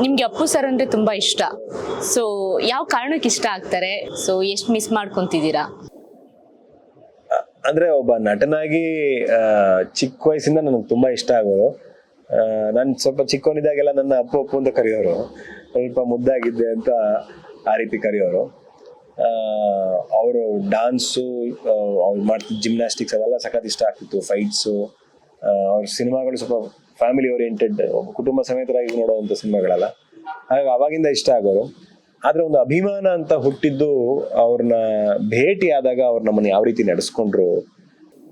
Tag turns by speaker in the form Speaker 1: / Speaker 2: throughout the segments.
Speaker 1: ನಿಮ್ಗೆ ಅಪ್ಪು ಸರ್ ಅಂದ್ರೆ ತುಂಬಾ ಇಷ್ಟ. ಸೊ ಯಾವ ಕಾರಣಕ್ಕೆ ಇಷ್ಟ ಆಗ್ತಾರೆ? ಸೊ ಎಷ್ಟು ಮಿಸ್ ಮಾಡ್ಕೊಂತಿದ್ದೀರಾ?
Speaker 2: ಅಂದ್ರೆ ಒಬ್ಬ ನಟನಾಗಿ ಚಿಕ್ಕ ವಯಸ್ಸಿಂದ ನನಗೆ ತುಂಬಾ ಇಷ್ಟ ಆಗೋರು. ನಾನು ಸ್ವಲ್ಪ ಚಿಕ್ಕವನಿದ್ದಾಗೆಲ್ಲ ನನ್ನ ಅಪ್ಪು ಅಪ್ಪು ಅಂತ ಕರೆಯೋರು, ಸ್ವಲ್ಪ ಮುದ್ದಾಗಿದ್ದೆ ಅಂತ ಆ ರೀತಿ ಕರೆಯೋರು. ಅವರು ಡಾನ್ಸು, ಅವ್ರು ಮಾಡ್ತಿದ್ದ ಜಿಮ್ನಾಸ್ಟಿಕ್ಸ್ ಅದೆಲ್ಲ ಸಖತ್ ಇಷ್ಟ ಆಗ್ತಿತ್ತು. ಫೈಟ್ಸು, ಅವ್ರ ಸಿನಿಮಾಗಳು ಸ್ವಲ್ಪ ಫ್ಯಾಮಿಲಿ ಓರಿಯೆಂಟೆಡ್, ಕುಟುಂಬ ಸಮೇತರಾಗಿ ನೋಡುವಂಥ ಸಿನಿಮಾಗಳಲ್ಲ. ಹಾಗಾಗಿ ಅವಾಗಿಂದ ಇಷ್ಟ ಆಗೋರು. ಆದ್ರೆ ಒಂದು ಅಭಿಮಾನ ಅಂತ ಹುಟ್ಟಿದ್ದು ಅವ್ರನ್ನ ಭೇಟಿ ಆದಾಗ ಅವ್ರು ನಮ್ಮನ್ನ ಯಾವ ರೀತಿ ನಡೆಸ್ಕೊಂಡ್ರು,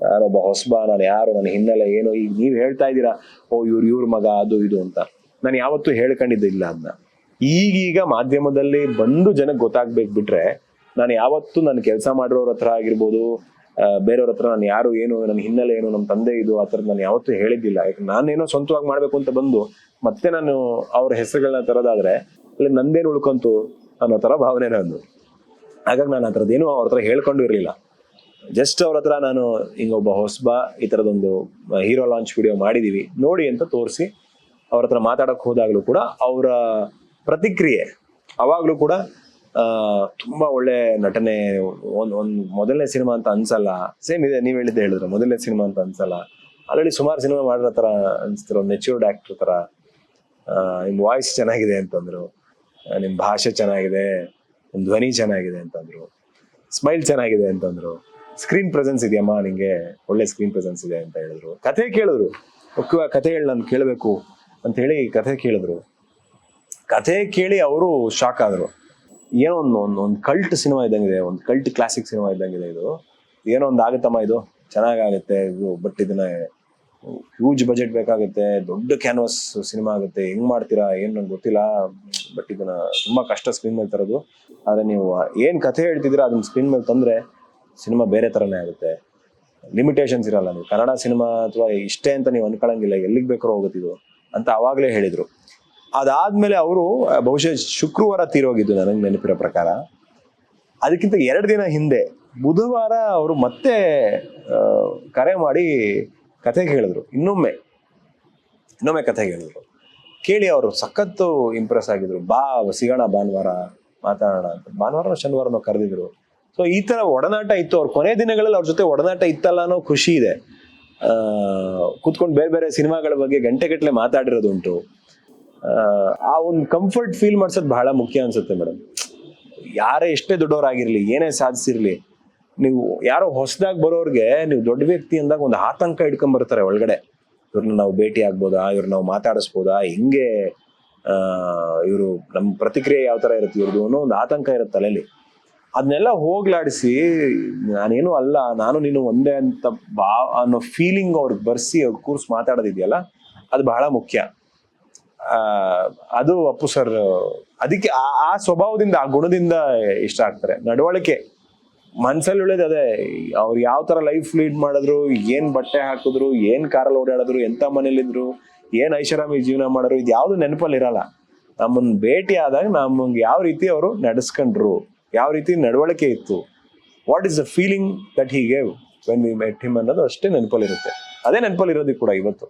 Speaker 2: ನಾನೊಬ್ಬ ಹೊಸಬ, ನಾನು ಯಾರು, ನನ್ನ ಹಿನ್ನೆಲೆ ಏನು, ಈಗ ನೀವು ಹೇಳ್ತಾ ಇದ್ದೀರಾ ಓ ಇವ್ರ ಮಗ ಅದು ಇದು ಅಂತ, ನಾನು ಯಾವತ್ತೂ ಹೇಳ್ಕೊಂಡಿದ್ದಿಲ್ಲ ಅದನ್ನ. ಈಗೀಗ ಮಾಧ್ಯಮದಲ್ಲಿ ಬಂದು ಜನಕ್ಕೆ ಗೊತ್ತಾಗ್ಬೇಕು ಬಿಟ್ರೆ, ನಾನು ಯಾವತ್ತೂ ನನ್ನ ಕೆಲಸ ಮಾಡಿರೋರ ಹತ್ರ ಆಗಿರ್ಬೋದು, ಬೇರೆಯವ್ರ ಹತ್ರ ನಾನು ಯಾರು ಏನು, ನನ್ನ ಹಿನ್ನೆಲೆ ಏನು, ನಮ್ಮ ತಂದೆ ಇದು ಆ ಥರದ್ದು ನಾನು ಯಾವತ್ತೂ ಹೇಳಿದ್ದಿಲ್ಲ. ಯಾಕಂದ್ರೆ ನಾನೇನೋ ಸ್ವಂತವಾಗಿ ಮಾಡ್ಬೇಕು ಅಂತ ಬಂದು ಮತ್ತೆ ನಾನು ಅವ್ರ ಹೆಸರುಗಳನ್ನ ತರೋದಾದ್ರೆ ಅಲ್ಲಿ ನಂದೇನು ಉಳ್ಕೊಂತು ಅನ್ನೋ ಥರ ಭಾವನೆ ನಂದು. ಹಾಗಾಗಿ ನಾನು ಆ ಥರದ್ದೇನು ಅವ್ರ ಹತ್ರ ಹೇಳ್ಕೊಂಡು ಇರಲಿಲ್ಲ. ಜಸ್ಟ್ ಅವ್ರ ಹತ್ರ ನಾನು ಹಿಂಗೊಬ್ಬ ಹೊಸಬ, ಈ ಥರದೊಂದು ಹೀರೋ ಲಾಂಚ್ ವಿಡಿಯೋ ಮಾಡಿದೀವಿ ನೋಡಿ ಅಂತ ತೋರಿಸಿ ಅವ್ರ ಹತ್ರ ಮಾತಾಡೋಕೆ ಹೋದಾಗಲೂ ಕೂಡ ಅವರ ಪ್ರತಿಕ್ರಿಯೆ ಅವಾಗಲೂ ಕೂಡ ತುಂಬಾ ಒಳ್ಳೆ ನಟನೆ, ಒಂದ್ ಮೊದಲನೇ ಸಿನಿಮಾ ಅಂತ ಅನ್ಸಲ್ಲ, ಸೇಮ್ ಇದೆ ನೀವು ಹೇಳಿದ್ರೆ ಮೊದಲನೇ ಸಿನಿಮಾ ಅಂತ ಅನ್ಸಲ್ಲ, ಆಲ್ರೆಡಿ ಸುಮಾರು ಸಿನಿಮಾ ಮಾಡಿರೋ ಥರ ಅನ್ಸ್ತಿರೋ ಮೆಚ್ಯೂರ್ಡ್ ಆಕ್ಟರ್ ಥರ. ನಿಮ್ ವಾಯ್ಸ್ ಚೆನ್ನಾಗಿದೆ ಅಂತಂದ್ರು, ನಿಮ್ ಭಾಷೆ ಚೆನ್ನಾಗಿದೆ, ನಿಮ್ ಧ್ವನಿ ಚೆನ್ನಾಗಿದೆ ಅಂತಂದ್ರು, ಸ್ಮೈಲ್ ಚೆನ್ನಾಗಿದೆ ಅಂತಂದ್ರು, ಸ್ಕ್ರೀನ್ ಪ್ರೆಸೆನ್ಸ್ ಇದೆಯಮ್ಮ ನಿಂಗೆ, ಒಳ್ಳೆ ಸ್ಕ್ರೀನ್ ಪ್ರೆಸೆನ್ಸ್ ಇದೆ ಅಂತ ಹೇಳಿದ್ರು. ಕಥೆ ಕೇಳಿದ್ರು, ಕಥೆ ಹೇಳಿ ನಾನು ಕೇಳಬೇಕು ಅಂತ ಹೇಳಿ ಕಥೆ ಕೇಳಿದ್ರು. ಕಥೆ ಕೇಳಿ ಅವರು ಶಾಕ್ ಆದ್ರು. ಏನೋ ಒಂದು ಕಲ್ಟ್ ಸಿನಿಮಾ ಇದ್ದಂಗಿದೆ, ಒಂದು ಕಲ್ಟ್ ಕ್ಲಾಸಿಕ್ ಸಿನಿಮಾ ಇದ್ದಂಗಿದೆ ಇದು, ಏನೋ ಒಂದು ಆಗುತ್ತಮ್ಮ ಇದು, ಚೆನ್ನಾಗಾಗುತ್ತೆ ಇದು, ಬಟ್ ಇದನ್ನ ಹ್ಯೂಜ್ ಬಜೆಟ್ ಬೇಕಾಗುತ್ತೆ, ದೊಡ್ಡ ಕ್ಯಾನ್ವಾಸ್ ಸಿನಿಮಾ ಆಗುತ್ತೆ, ಹೆಂಗ್ ಮಾಡ್ತೀರಾ ಏನು ನಂಗೆ ಗೊತ್ತಿಲ್ಲ, ಬಟ್ ಇದನ್ನ ತುಂಬಾ ಕಷ್ಟ ಸ್ಕ್ರೀನ್ ಮೇಲೆ ತರೋದು. ಆದ್ರೆ ನೀವು ಏನ್ ಕಥೆ ಹೇಳ್ತಿದ್ದೀರಾ ಅದನ್ನ ಸ್ಕ್ರೀನ್ ಮೇಲೆ ತಂದ್ರೆ ಸಿನಿಮಾ ಬೇರೆ ತರನೇ ಆಗುತ್ತೆ, ಲಿಮಿಟೇಷನ್ಸ್ ಇರಲ್ಲ, ನೀವು ಕನ್ನಡ ಸಿನಿಮಾ ಅಥವಾ ಇಷ್ಟೇ ಅಂತ ನೀವು ಅನ್ಕೊಳಂಗಿಲ್ಲ, ಎಲ್ಲಿಗೆ ಬೇಕಾದ್ರೂ ಹೋಗುತ್ತಿದ್ದು ಅಂತ ಅವಾಗಲೇ ಹೇಳಿದ್ರು. ಅದಾದ್ಮೇಲೆ ಅವರು ಬಹುಶಃ ಶುಕ್ರವಾರ ತೀರೋಗಿದ್ದು ನನಗೆ ನೆನಪಿರೋ ಪ್ರಕಾರ. ಅದಕ್ಕಿಂತ 2 ದಿನ ಹಿಂದೆ ಬುಧವಾರ ಅವರು ಮತ್ತೆ ಕರೆ ಮಾಡಿ ಕಥೆ ಕೇಳಿದ್ರು, ಇನ್ನೊಮ್ಮೆ ಕಥೆ ಕೇಳಿದ್ರು. ಕೇಳಿ ಅವರು ಸಖತ್ತು ಇಂಪ್ರೆಸ್ ಆಗಿದ್ರು. ಸಿಗೋಣ ಭಾನುವಾರ ಮಾತಾಡೋಣ ಅಂತ. ಭಾನುವಾರ ಶನಿವಾರನೋ ಕರೆದಿದ್ರು. ಸೊ ಈ ತರ ಒಡನಾಟ ಇತ್ತು. ಅವ್ರ ಕೊನೆ ದಿನಗಳಲ್ಲಿ ಅವ್ರ ಜೊತೆ ಒಡನಾಟ ಇತ್ತಲ್ಲ ಅನ್ನೋ ಖುಷಿ ಇದೆ. ಕೂತ್ಕೊಂಡು ಬೇರೆ ಬೇರೆ ಸಿನಿಮಾಗಳ ಬಗ್ಗೆ ಗಂಟೆಗಟ್ಟಲೆ ಮಾತಾಡಿರೋದುಂಟು. ಆ ಒಂದು ಕಂಫರ್ಟ್ ಫೀಲ್ ಮಾಡ್ಸೋದು ಬಹಳ ಮುಖ್ಯ ಅನ್ಸುತ್ತೆ ಮೇಡಮ್. ಯಾರೇ ಎಷ್ಟೇ ದೊಡ್ಡವರಾಗಿರ್ಲಿ, ಏನೇ ಸಾಧಿಸಿರ್ಲಿ, ನೀವು ಯಾರೋ ಹೊಸದಾಗಿ ಬರೋರ್ಗೆ ನೀವು ದೊಡ್ಡ ವ್ಯಕ್ತಿ ಅಂದಾಗ ಒಂದು ಆತಂಕ ಇಟ್ಕೊಂಡ್ ಬರ್ತಾರೆ ಒಳಗಡೆ. ಇವ್ರನ್ನ ನಾವು ಭೇಟಿ ಆಗ್ಬೋದಾ, ಇವ್ರನ್ನ ನಾವು ಮಾತಾಡಿಸ್ಬೋದಾ, ಹೆಂಗೆ ಇವರು ನಮ್ಮ ಪ್ರತಿಕ್ರಿಯೆ ಯಾವ ತರ ಇರುತ್ತೆ ಇವ್ರದ್ದು ಅನ್ನೋ ಒಂದು ಆತಂಕ ಇರುತ್ತೆ ತಲೆಯಲ್ಲಿ. ಅದನ್ನೆಲ್ಲ ಹೋಗ್ಲಾಡಿಸಿ ನಾನೇನು ಅಲ್ಲ, ನಾನು ನೀನು ಒಂದೇ ಅಂತ ಅನ್ನೋ ಫೀಲಿಂಗ್ ಅವ್ರಿಗೆ ಬರ್ಸಿ ಅವ್ರು ಕೂರ್ಸಿ ಮಾತಾಡೋದಿದೆಯಲ್ಲ, ಅದು ಬಹಳ ಮುಖ್ಯ. ಅದು ಅಪ್ಪು ಸರ್ ಅದಕ್ಕೆ ಆ ಸ್ವಭಾವದಿಂದ, ಆ ಗುಣದಿಂದ ಇಷ್ಟ ಆಗ್ತಾರೆ. ನಡವಳಿಕೆ ಮನ್ಸಲ್ಲಿ ಉಳಿದ ಅದೇ, ಅವ್ರು ಯಾವ ತರ ಲೈಫ್ ಲೀಡ್ ಮಾಡಿದ್ರು, ಏನ್ ಬಟ್ಟೆ ಹಾಕಿದ್ರು, ಏನ್ ಕಾರಲ್ಲಿ ಓಡಾಡಿದ್ರು, ಎಂತ ಮನೇಲಿದ್ರು, ಏನ್ ಐಷಾರಾಮಿ ಜೀವನ ಮಾಡಿದ್ರು, ಇದು ಯಾವ್ದು ನೆನಪಲ್ಲಿ ಇರಲ್ಲ. ನಮ್ಮನ್ನ ಭೇಟಿ ಆದಾಗ ನಮಗೆ ಯಾವ ರೀತಿ ಅವರು ನಡೆಸ್ಕೊಂಡ್ರು, ಯಾವ ರೀತಿ ನಡವಳಿಕೆ ಇತ್ತು, what is the feeling that he gave when we met him ಅನ್ನೋದು ಅಷ್ಟೇ ನೆನಪಲ್ಲಿರುತ್ತೆ. ಅದೇ ನೆನಪಲ್ಲಿರೋದಕ್ಕೆ ಕೂಡ ಇವತ್ತು.